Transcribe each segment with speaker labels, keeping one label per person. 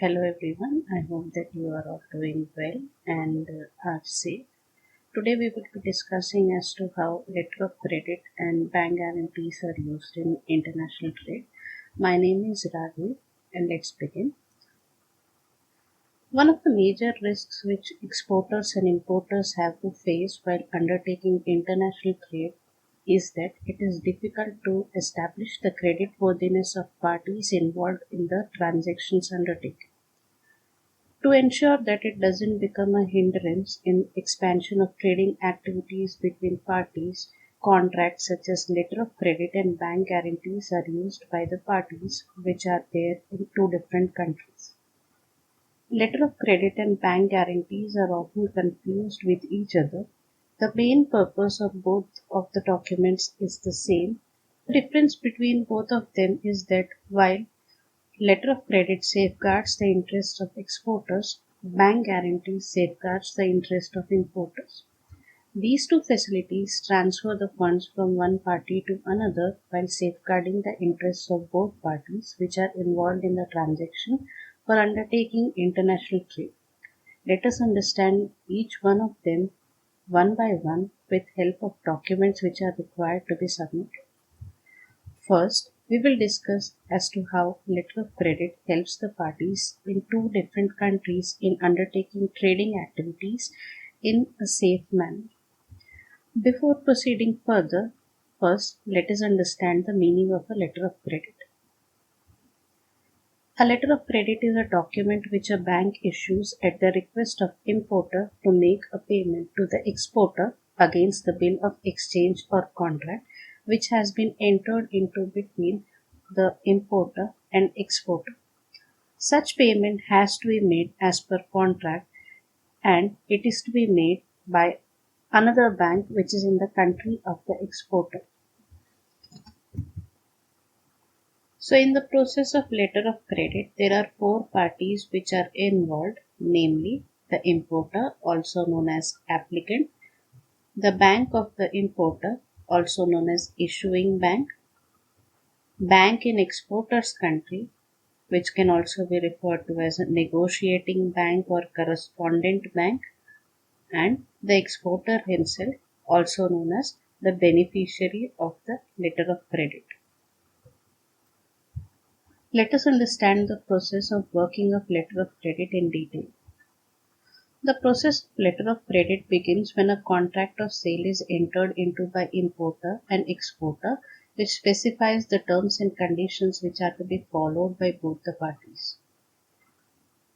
Speaker 1: Hello everyone, I hope that you are all doing well and are safe. Today we will be discussing as to how letter of credit and bank guarantees are used in international trade. My name is Raghu and let's begin. One of the major risks which exporters and importers have to face while undertaking international trade is that it is difficult to establish the creditworthiness of parties involved in the transactions undertaken. To ensure that it doesn't become a hindrance in expansion of trading activities between parties, contracts such as letter of credit and bank guarantees are used by the parties which are there in two different countries. Letter of credit and bank guarantees are often confused with each other. The main purpose of both of the documents is the same. The difference between both of them is that while letter of credit safeguards the interests of exporters, bank guarantees safeguards the interest of importers. These two facilities transfer the funds from one party to another while safeguarding the interests of both parties which are involved in the transaction for undertaking international trade. Let us understand each one of them one by one with help of documents which are required to be submitted. First, we will discuss as to how letter of credit helps the parties in two different countries in undertaking trading activities in a safe manner. Before proceeding further, first let us understand the meaning of a letter of credit. A letter of credit is a document which a bank issues at the request of importer to make a payment to the exporter against the bill of exchange or contract which has been entered into between the importer and exporter. Such payment has to be made as per contract and it is to be made by another bank which is in the country of the exporter. So, in the process of letter of credit, there are four parties which are involved, namely the importer, also known as applicant, the bank of the importer, also known as issuing bank, bank in exporter's country, which can also be referred to as a negotiating bank or correspondent bank, and the exporter himself, also known as the beneficiary of the letter of credit. Let us understand the process of working of letter of credit in detail. The process of letter of credit begins when a contract of sale is entered into by importer and exporter which specifies the terms and conditions which are to be followed by both the parties.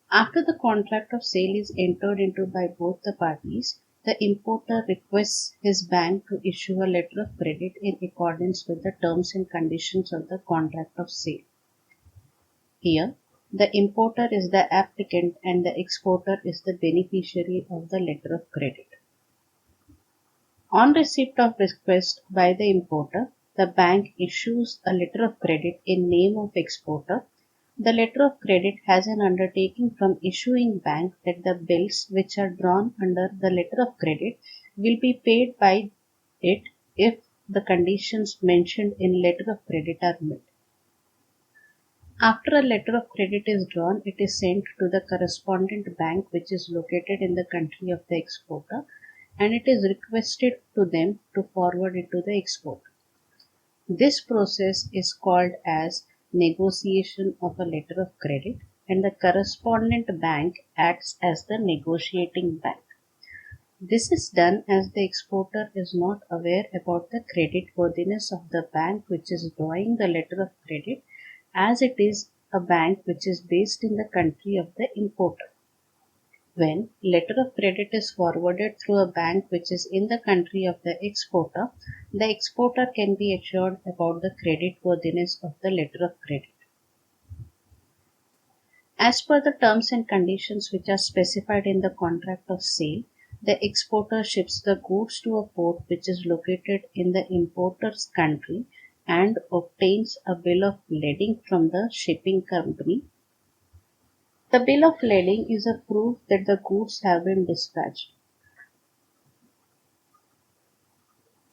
Speaker 1: After the contract of sale is entered into by both the parties, the importer requests his bank to issue a letter of credit in accordance with the terms and conditions of the contract of sale. Here, the importer is the applicant and the exporter is the beneficiary of the letter of credit. On receipt of request by the importer, the bank issues a letter of credit in name of exporter. The letter of credit has an undertaking from issuing bank that the bills which are drawn under the letter of credit will be paid by it if the conditions mentioned in letter of credit are met. After a letter of credit is drawn, it is sent to the correspondent bank which is located in the country of the exporter and it is requested to them to forward it to the exporter. This process is called as negotiation of a letter of credit and the correspondent bank acts as the negotiating bank. This is done as the exporter is not aware about the credit worthiness of the bank which is drawing the letter of credit as it is a bank which is based in the country of the importer. When letter of credit is forwarded through a bank which is in the country of the exporter can be assured about the credit worthiness of the letter of credit. As per the terms and conditions which are specified in the contract of sale, the exporter ships the goods to a port which is located in the importer's country and obtains a bill of lading from the shipping company. The bill of lading is a proof that the goods have been dispatched.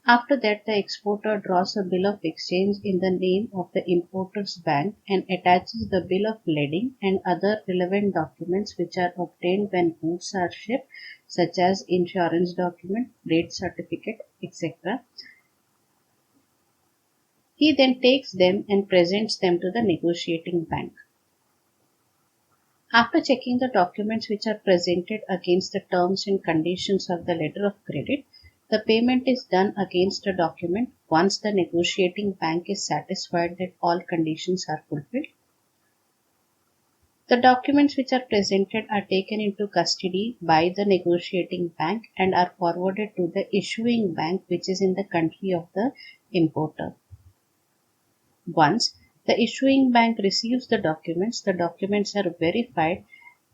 Speaker 1: After that, the exporter draws a bill of exchange in the name of the importer's bank and attaches the bill of lading and other relevant documents which are obtained when goods are shipped, such as insurance document, rate certificate, etc. He then takes them and presents them to the negotiating bank. After checking the documents which are presented against the terms and conditions of the letter of credit, the payment is done against the document once the negotiating bank is satisfied that all conditions are fulfilled. The documents which are presented are taken into custody by the negotiating bank and are forwarded to the issuing bank which is in the country of the importer. Once the issuing bank receives the documents are verified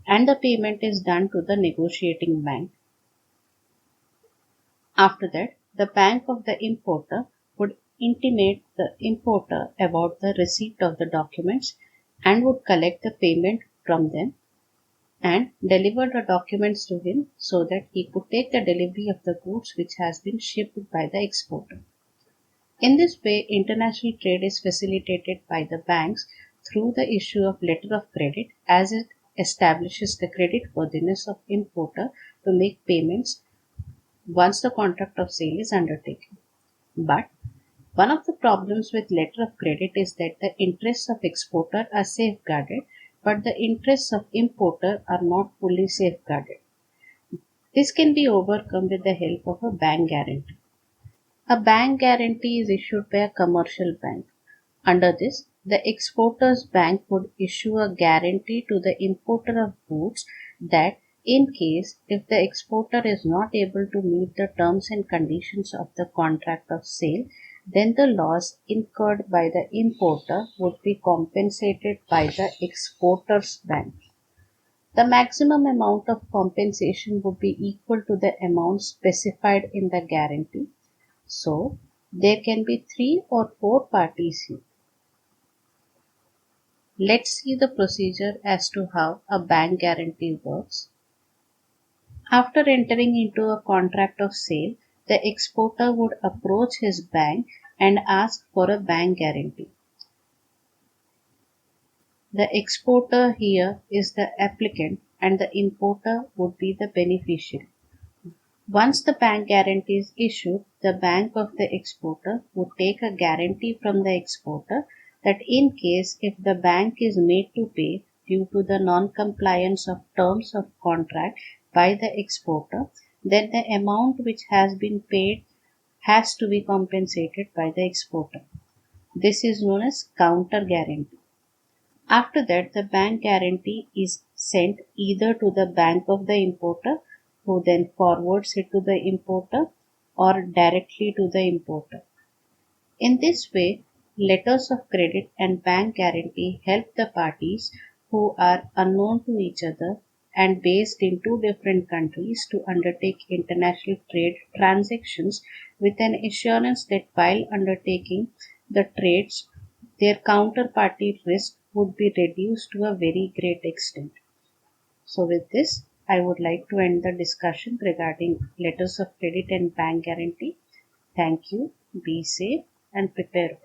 Speaker 1: and the payment is done to the negotiating bank. After that, the bank of the importer would intimate the importer about the receipt of the documents and would collect the payment from them and deliver the documents to him so that he could take the delivery of the goods which has been shipped by the exporter. In this way, international trade is facilitated by the banks through the issue of letter of credit as it establishes the credit worthiness of importer to make payments once the contract of sale is undertaken. But one of the problems with letter of credit is that the interests of exporter are safeguarded, but the interests of importer are not fully safeguarded. This can be overcome with the help of a bank guarantee. A bank guarantee is issued by a commercial bank. Under this, the exporter's bank would issue a guarantee to the importer of goods that in case if the exporter is not able to meet the terms and conditions of the contract of sale, then the loss incurred by the importer would be compensated by the exporter's bank. The maximum amount of compensation would be equal to the amount specified in the guarantee. So, there can be 3 or 4 parties here. Let's see the procedure as to how a bank guarantee works. After entering into a contract of sale, the exporter would approach his bank and ask for a bank guarantee. The exporter here is the applicant and the importer would be the beneficiary. Once the bank guarantee is issued, the bank of the exporter would take a guarantee from the exporter that in case if the bank is made to pay due to the non-compliance of terms of contract by the exporter, then the amount which has been paid has to be compensated by the exporter. This is known as counter guarantee. After that, the bank guarantee is sent either to the bank of the importer, who then forwards it to the importer, or directly to the importer. In this way, letters of credit and bank guarantee help the parties who are unknown to each other and based in 2 different countries to undertake international trade transactions with an assurance that while undertaking the trades, their counterparty risk would be reduced to a very great extent. So, with this, I would like to end the discussion regarding letters of credit and bank guarantee. Thank you, be safe, and prepare.